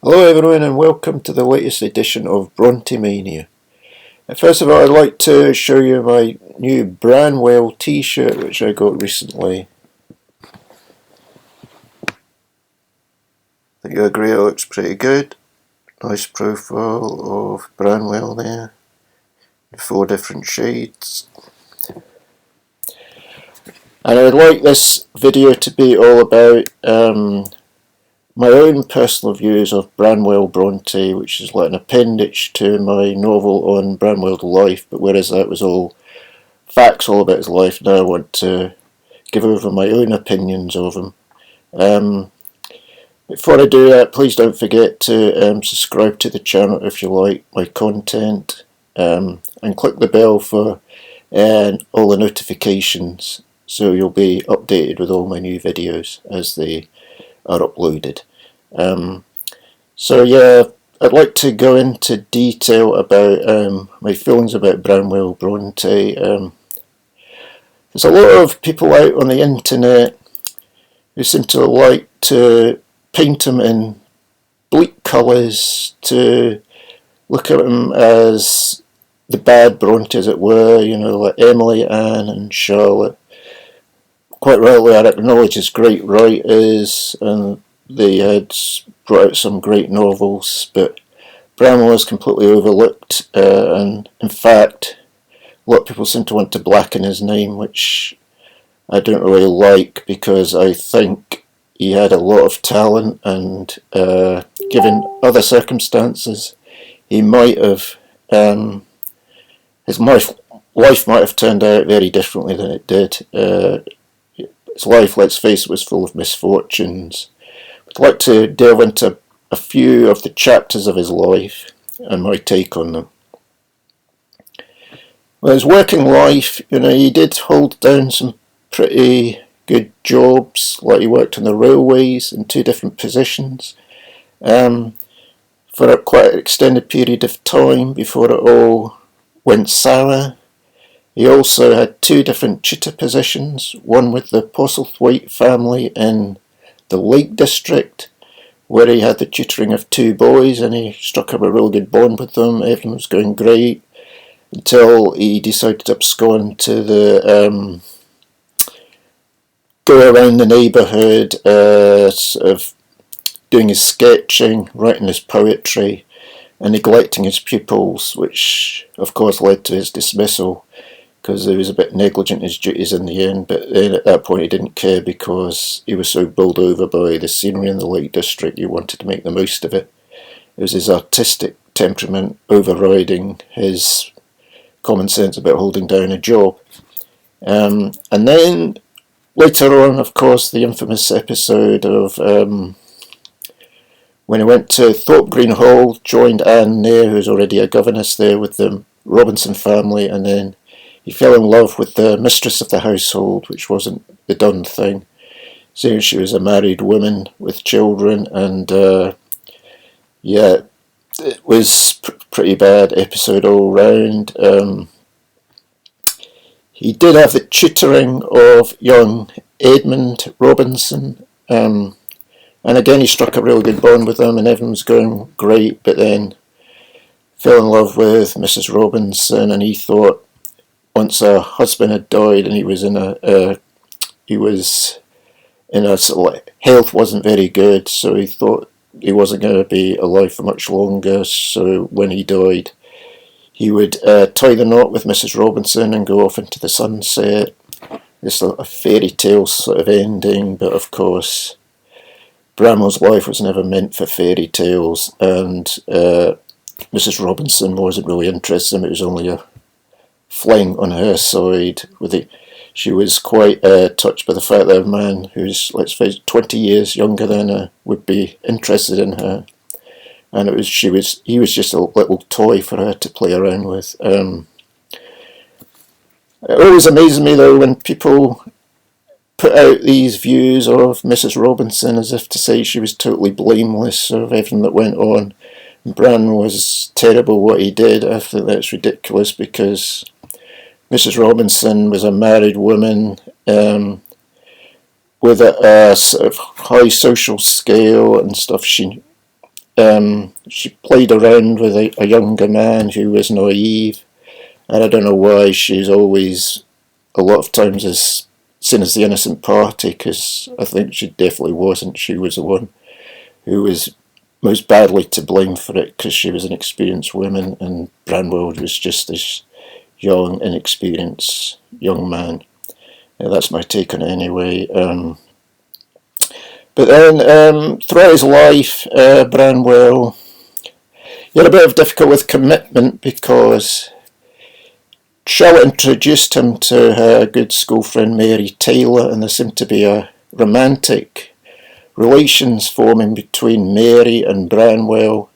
Hello everyone and welcome to the latest edition of Brontë Mania. First of all, I'd like to show you my new Branwell t-shirt which I got recently. I think you agree it looks pretty good. Nice profile of Branwell there. 4 different shades. And I would like this video to be all about my own personal views of Branwell Brontë, which is like an appendage to my novel on Branwell's life, but whereas that was all facts all about his life, now I want to give over my own opinions of him. Before I do that, please don't forget to subscribe to the channel if you like my content, and click the bell for all the notifications so you'll be updated with all my new videos as they are uploaded. So yeah, I'd like to go into detail about my feelings about Branwell Brontë. There's a lot of people out on the internet who seem to like to paint him in bleak colours, to look at him as the bad Brontë, as it were, you know, like Emily, Anne and Charlotte. Quite rightly, I acknowledge his great writers and they had brought out some great novels, but Branwell is completely overlooked, and in fact a lot of people seem to want to blacken his name, which I don't really like, because I think he had a lot of talent, and given other circumstances he might have, his life might have turned out very differently than it did. His life, let's face it, was full of misfortunes. I'd like to delve into a few of the chapters of his life and my take on them. Well, his working life, you know, he did hold down some pretty good jobs, like he worked on the railways in 2 different positions for a quite an extended period of time before it all went sour. He also had 2 different tutor positions, one with the Postlethwaite family in the Lake District, where he had the tutoring of 2 boys, and he struck up a real good bond with them. Everything was going great until he decided to abscond to the go around the neighbourhood, sort of doing his sketching, writing his poetry, and neglecting his pupils, which of course led to his dismissal, because he was a bit negligent in his duties in the end. But then at that point he didn't care, because he was so bowled over by the scenery in the Lake District, he wanted to make the most of it. It was his artistic temperament overriding his common sense about holding down a job. And then later on, of course, the infamous episode of when he went to Thorpe Green Hall, joined Anne there, who's already a governess there with the Robinson family, and then he fell in love with the mistress of the household, which wasn't the done thing, seeing she was a married woman with children, and yeah, it was pretty bad episode all round. He did have the tutoring of young Edmund Robinson, and again he struck a really good bond with him, and everything was going great, but then fell in love with Mrs. Robinson, and he thought, once her husband had died and he was in a sort of, health wasn't very good, so he thought he wasn't going to be alive for much longer. So when he died, he would tie the knot with Mrs. Robinson and go off into the sunset. This a fairy tale sort of ending, but of course Branwell's life was never meant for fairy tales, and Mrs. Robinson wasn't really interested in him. It was only a fling on her side. She was quite touched by the fact that a man who's, let's face it, 20 years younger than her would be interested in her, and he was just a little toy for her to play around with. It always amazes me though when people put out these views of Mrs. Robinson as if to say she was totally blameless of everything that went on. Bran was terrible what he did. I think that's ridiculous, because Mrs. Robinson was a married woman with a sort of high social scale and stuff. she played around with a younger man who was naive, and I don't know why she's always, a lot of times, is seen as the innocent party, because I think she definitely wasn't. She was the one who was most badly to blame for it, because she was an experienced woman and Branwell was just this young, inexperienced young man. That's my take on it anyway. But then throughout his life, Branwell, he had a bit of difficulty with commitment, because Charlotte introduced him to her good school friend Mary Taylor, and there seemed to be a romantic relations forming between Mary and Branwell.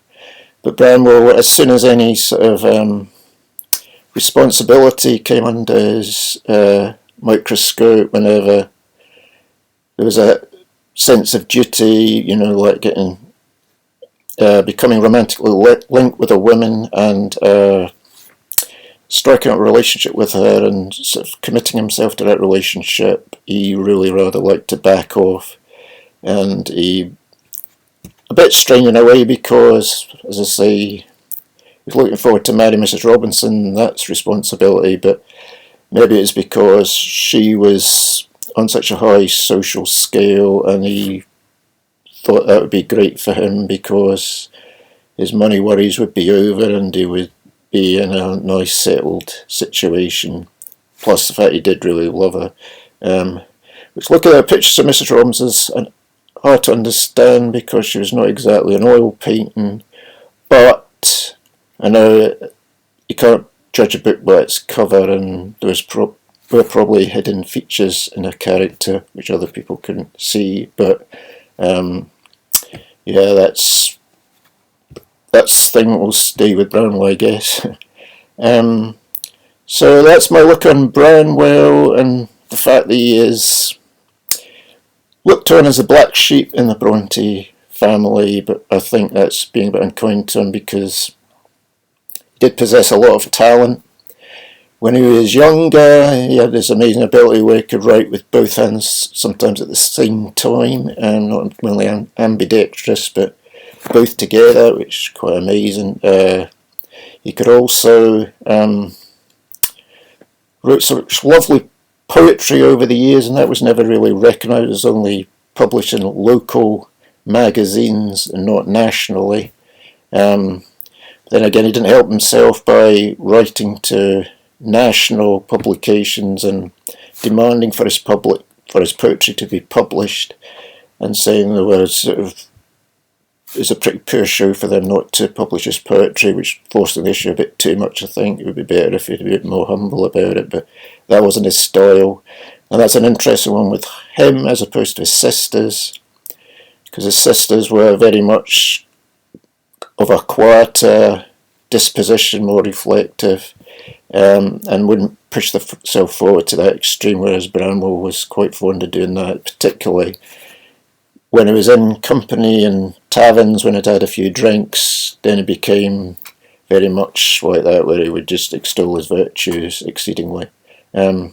But Branwell, as soon as any sort of responsibility came under his microscope, whenever there was a sense of duty, like becoming romantically linked with a woman and striking up a relationship with her and sort of committing himself to that relationship, he really rather liked to back off. And he, a bit strange in a way, because, as I say, he was looking forward to marry Mrs. Robinson. That's responsibility, but maybe it's because she was on such a high social scale, and he thought that would be great for him, because his money worries would be over and he would be in a nice settled situation. Plus the fact he did really love her. Which, looking at pictures of Mrs. Robinson, and hard to understand, because she was not exactly an oil painting, but I know you can't judge a book by its cover, and there were probably hidden features in her character which other people couldn't see, but yeah, that's the thing that will stay with Branwell, I guess. So that's my look on Branwell, and the fact that he is looked on as a black sheep in the Brontë family, but I think that's being a bit unkind to him, because he did possess a lot of talent. When he was younger, he had this amazing ability where he could write with both hands, sometimes at the same time, and not only ambidextrous, but both together, which is quite amazing. He could also wrote such lovely poetry over the years, and that was never really recognised. It was only published in local magazines and not nationally. Then again, he didn't help himself by writing to national publications and demanding for his poetry to be published, and saying there was sort of, it was a pretty poor show for them not to publish his poetry, which forced the issue a bit too much. I think it would be better if he'd be a bit more humble about it, but that wasn't his style. And that's an interesting one with him as opposed to his sisters, because his sisters were very much of a quieter disposition, more reflective, and wouldn't push themselves forward to that extreme, whereas Branwell was quite fond of doing that, particularly when he was in company in taverns, when he'd had a few drinks. Then he became very much like that, where he would just extol his virtues exceedingly. That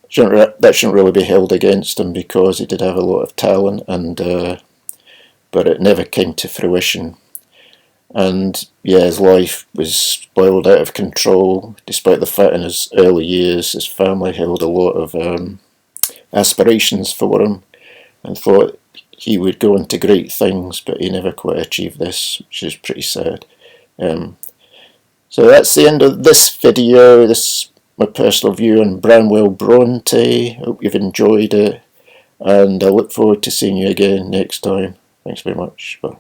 shouldn't really be held against him, because he did have a lot of talent, and but it never came to fruition. And yeah, his life was spoiled out of control, despite the fact in his early years his family held a lot of aspirations for him and thought he would go into great things, but he never quite achieved this, which is pretty sad. So that's the end of this video. This is my personal view on Branwell Brontë. Hope you've enjoyed it, and I look forward to seeing you again next time. Thanks very much. Bye.